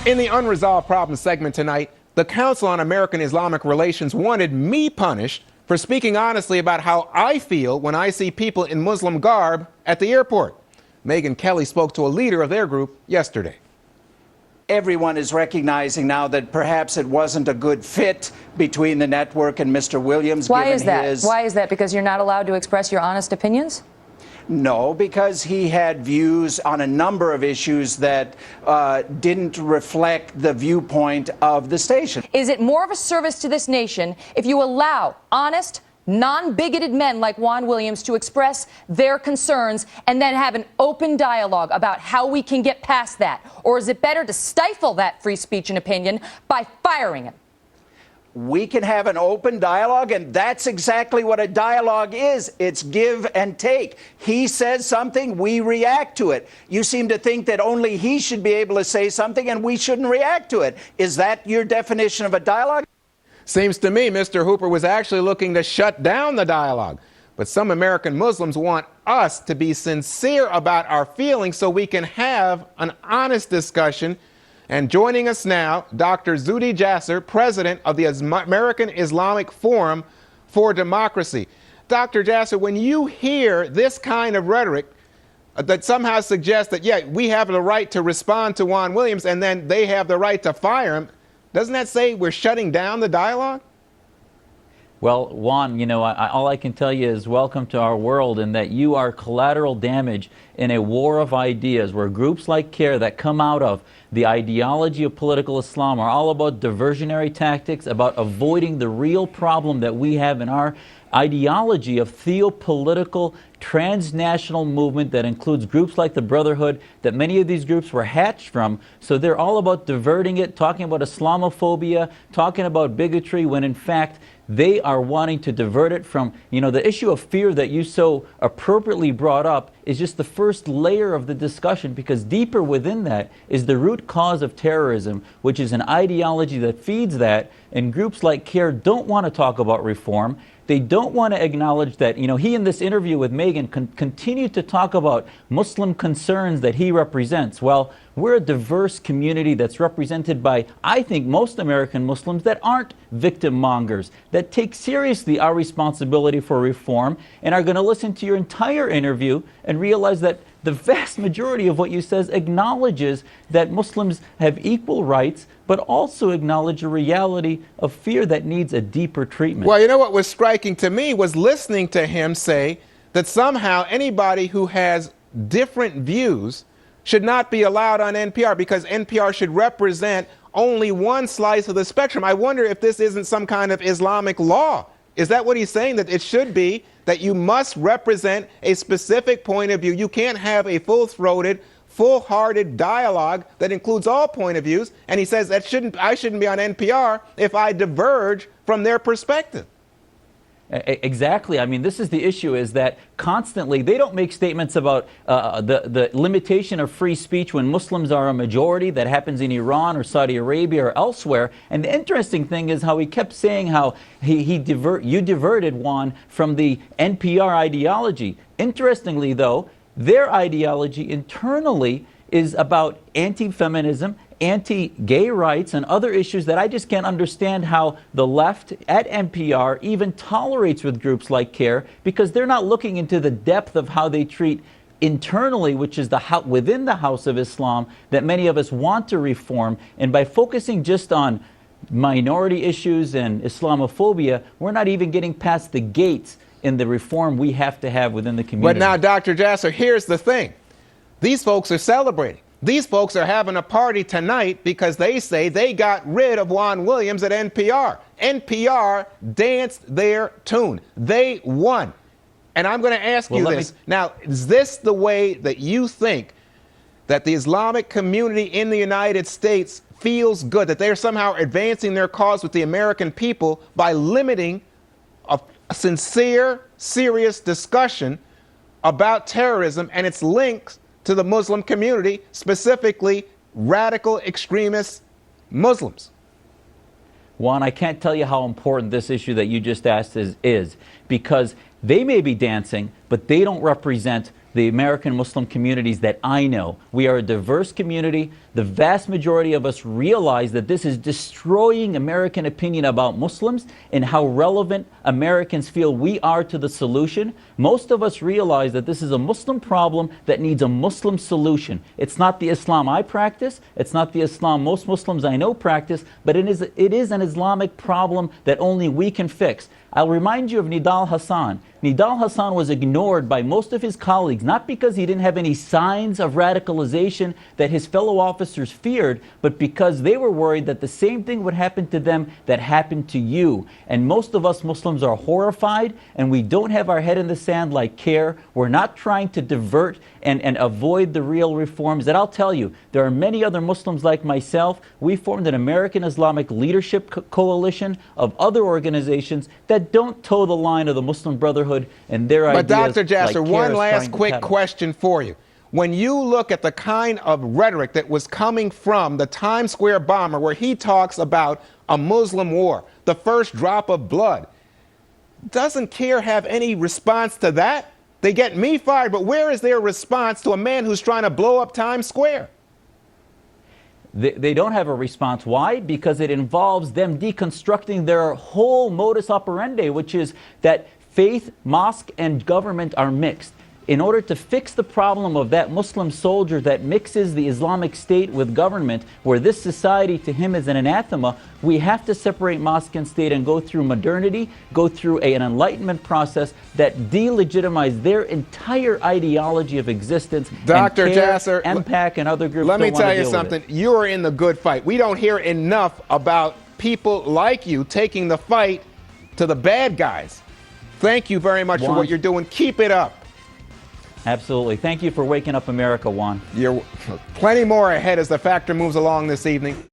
In the Unresolved Problems segment tonight, the Council on American Islamic Relations wanted me punished for speaking honestly about how I feel when I see people in Muslim garb at the airport. Megyn Kelly spoke to a leader of their group yesterday. Everyone is recognizing now that perhaps it wasn't a good fit between the network and Mr. Williams. Why is that? Why is that? Because you're not allowed to express your honest opinions? No, because he had views on a number of issues that didn't reflect the viewpoint of the station. Is it more of a service to this nation if you allow honest, non-bigoted men like Juan Williams to express their concerns and then have an open dialogue about how we can get past that? Or is it better to stifle that free speech and opinion by firing him? We can have an open dialogue, and that's exactly what a dialogue is. It's give and take. He says something, we react to it. You seem to think that only he should be able to say something and we shouldn't react to it. Is that your definition of a dialogue? Seems to me Mr. Hooper was actually looking to shut down the dialogue. But some American Muslims want us to be sincere about our feelings so we can have an honest discussion. And joining us now, Dr. Zuhdi Jasser, president of the American Islamic Forum for Democracy. Dr. Jasser, when you hear this kind of rhetoric that somehow suggests that, yeah, we have the right to respond to Juan Williams and then they have the right to fire him, doesn't that say we're shutting down the dialogue? Well, Juan, you know, all I can tell you is welcome to our world, and that you are collateral damage in a war of ideas where groups like CARE that come out of the ideology of political Islam are all about diversionary tactics, about avoiding the real problem that we have in our ideology of theopolitical transnational movement that includes groups like the Brotherhood, that many of these groups were hatched from. So they're all about diverting it, talking about Islamophobia, talking about bigotry, when in fact they are wanting to divert it from, you know, the issue of fear that you so appropriately brought up is just the first layer of the discussion, because deeper within that is the root cause of terrorism, which is an ideology that feeds that, and groups like CARE don't want to talk about reform. They don't want to acknowledge that, you know, he in this interview with Megyn continued to talk about Muslim concerns that he represents. Well, we're a diverse community that's represented by, I think, most American Muslims that aren't victim mongers, that take seriously our responsibility for reform and are going to listen to your entire interview and realize that the vast majority of what you says acknowledges that Muslims have equal rights, but also acknowledge a reality of fear that needs a deeper treatment. Well, you know what was striking to me was listening to him say that somehow anybody who has different views should not be allowed on NPR because NPR should represent only one slice of the spectrum. I wonder if this isn't some kind of Islamic law. Is that what he's saying, that it should be that you must represent a specific point of view? You can't have a full-throated, full-hearted dialogue that includes all point of views. And he says that I shouldn't be on NPR if I diverge from their perspective. Exactly. I mean, this is the issue, is that constantly they don't make statements about the limitation of free speech when Muslims are a majority. That happens in Iran or Saudi Arabia or elsewhere. And the interesting thing is how he kept saying how you diverted, Juan, from the NPR ideology. Interestingly, though, their ideology internally is about anti-feminism, anti-gay rights, and other issues that I just can't understand how the left at NPR even tolerates with groups like CARE, because they're not looking into the depth of how they treat internally, which is within the House of Islam, that many of us want to reform. And by focusing just on minority issues and Islamophobia, we're not even getting past the gates in the reform we have to have within the community. But now, Dr. Jasser, here's the thing. These folks are celebrating. These folks are having a party tonight because they say they got rid of Juan Williams at NPR. NPR danced their tune. They won. And I'm going to ask you this. Now, is this the way that you think that the Islamic community in the United States feels good, that they're somehow advancing their cause with the American people by limiting a sincere, serious discussion about terrorism and its links to the Muslim community, specifically radical extremist Muslims? Juan, I can't tell you how important this issue that you just asked is because they may be dancing, but they don't represent the American Muslim communities that I know. We are a diverse community. The vast majority of us realize that this is destroying American opinion about Muslims and how relevant Americans feel we are to the solution. Most of us realize that this is a Muslim problem that needs a Muslim solution. It's not the Islam I practice. It's not the Islam most Muslims I know practice, but it is an Islamic problem that only we can fix. I'll remind you of Nidal Hasan. Nidal Hasan was ignored by most of his colleagues, not because he didn't have any signs of radicalization that his fellow officers feared, but because they were worried that the same thing would happen to them that happened to you. And most of us Muslims are horrified, and we don't have our head in the sand like CARE. We're not trying to divert and avoid the real reforms. And I'll tell you, there are many other Muslims like myself. We formed an American Islamic Leadership Coalition of other organizations that don't toe the line of the Muslim Brotherhood and their ideas. But Dr. Jasser, like one last quick question for you. When you look at the kind of rhetoric that was coming from the Times Square bomber, where he talks about a Muslim war, the first drop of blood, doesn't CARE have any response to that? They get me fired, but where is their response to a man who's trying to blow up Times Square? They don't have a response. Why? Because it involves them deconstructing their whole modus operandi, which is that faith, mosque, and government are mixed. In order to fix the problem of that Muslim soldier that mixes the Islamic State with government, where this society to him is an anathema, we have to separate mosque and state and go through modernity, go through an enlightenment process that delegitimizes their entire ideology of existence. Dr. And CARE, Jasser, MPAC, and other groups let me don't want tell to you deal with something. it. You are in the good fight. We don't hear enough about people like you taking the fight to the bad guys. Thank you very much for Juan, what you're doing. Keep it up. Absolutely. Thank you for waking up America, Juan. You're plenty more ahead as the factor moves along this evening.